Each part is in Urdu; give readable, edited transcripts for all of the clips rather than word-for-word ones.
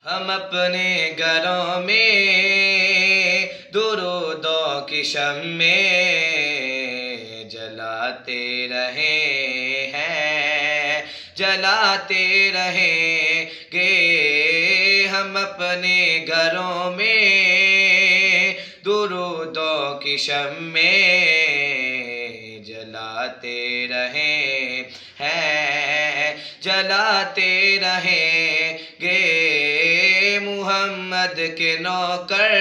ہم اپنے گھروں میں درودوں کی شمع جلاتے رہے ہیں، جلاتے رہیں گے ہم اپنے گھروں میں درودوں کی شمع جلاتے رہیں ہیں، جلاتے رہیں گے محمد کے نوکر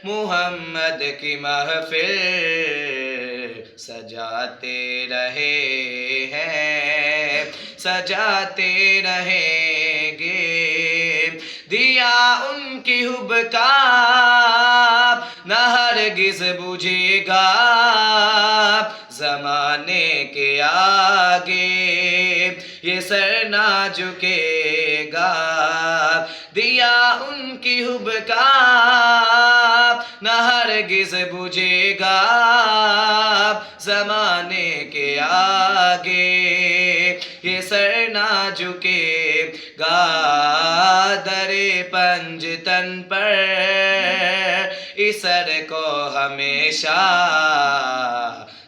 محمد کی محفل سجاتے رہے ہیں، سجاتے رہیں گے دیا ان کی حب کا نہ ہرگز بجھے گا زمانے کے آگے یہ سر نہ جھکے گا دیا ان کی حب کا نہ ہرگز بجھے گا زمانے کے آگے یہ سر نہ جھکے گا در پنجتن پر اس سر کو ہمیشہ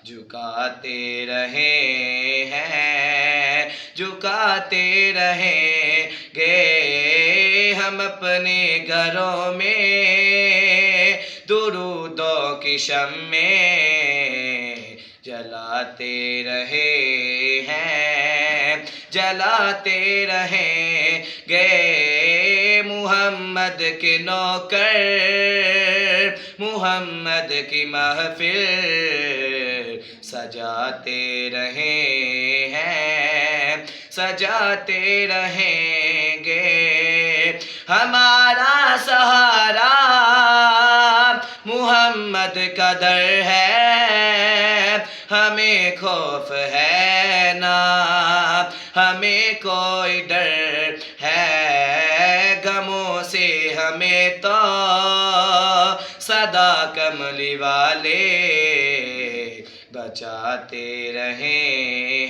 جھکاتے رہے ہیں، جھکاتے رہیں گے ہم اپنے گھروں میں درودوں کی شمع جلاتے رہے ہیں، جلاتے رہیں گے محمد کے نوکر محمد کی محفل سجاتے رہے ہیں، سجاتے رہیں گے ہمارا سہارا محمد کا در ہے، ہمیں خوف ہے نہ ہمیں کوئی ڈر ہے غموں سے ہمیں تو صدا کملی والے بچاتے رہے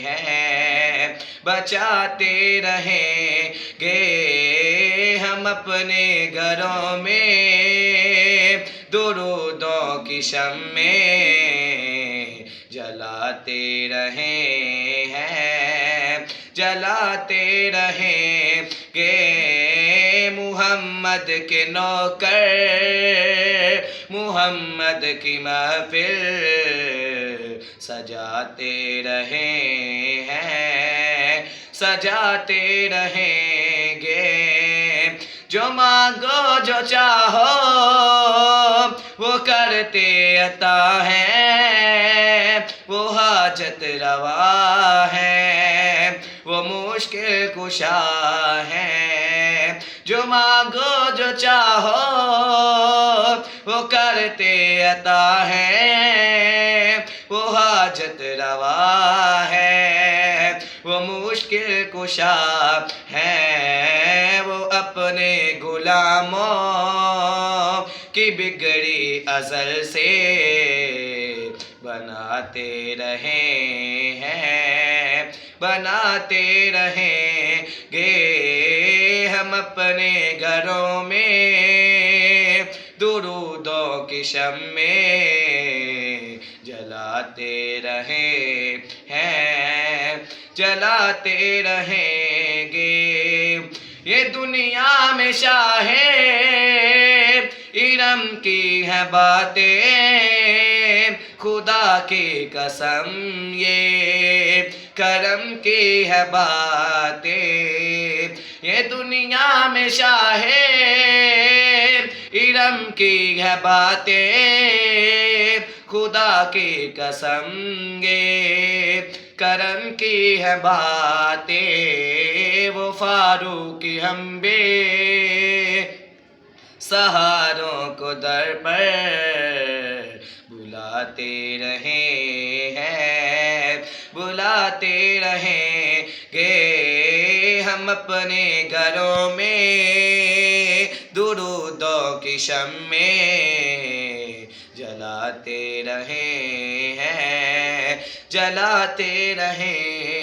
ہیں، بچاتے رہیں گے ہم اپنے گھروں میں درودوں کی شمع جلاتے رہے ہیں، جلاتے رہیں گے محمد کے نوکر محمد کی محفل سجاتے رہے ہیں، سجاتے رہیں گے جو مانگو جو چاہو وہ کرتے عطا ہیں، وہ حاجت روا ہیں، وہ مشکل کشا ہیں جو مانگو جو چاہو وہ کرتے عطا ہیں، وہ حاجت روا ہے، وہ مشکل کشا ہے، وہ اپنے غلاموں کی بگڑی ازل سے بناتے رہے ہیں، بناتے رہیں گے ہم اپنے گھروں میں درودوں کی شمع جلاتے رہے ہیں، جلاتے رہیں گے یہ دنیا میں شاہ ارم کی ہے باتیں خدا کی قسم یہ کرم کی ہے باتیں یہ دنیا میں شاہ ارم کی ہے باتیں خدا کی قسم یہ کرم کی ہے باتیں وہ فاروق ہم بے سہاروں کو در پر بلاتے رہے ہیں، بلاتے رہیں گے ہم اپنے گھروں میں درودوں کی شمع جلاتے رہے ہیں، جلاتے رہیں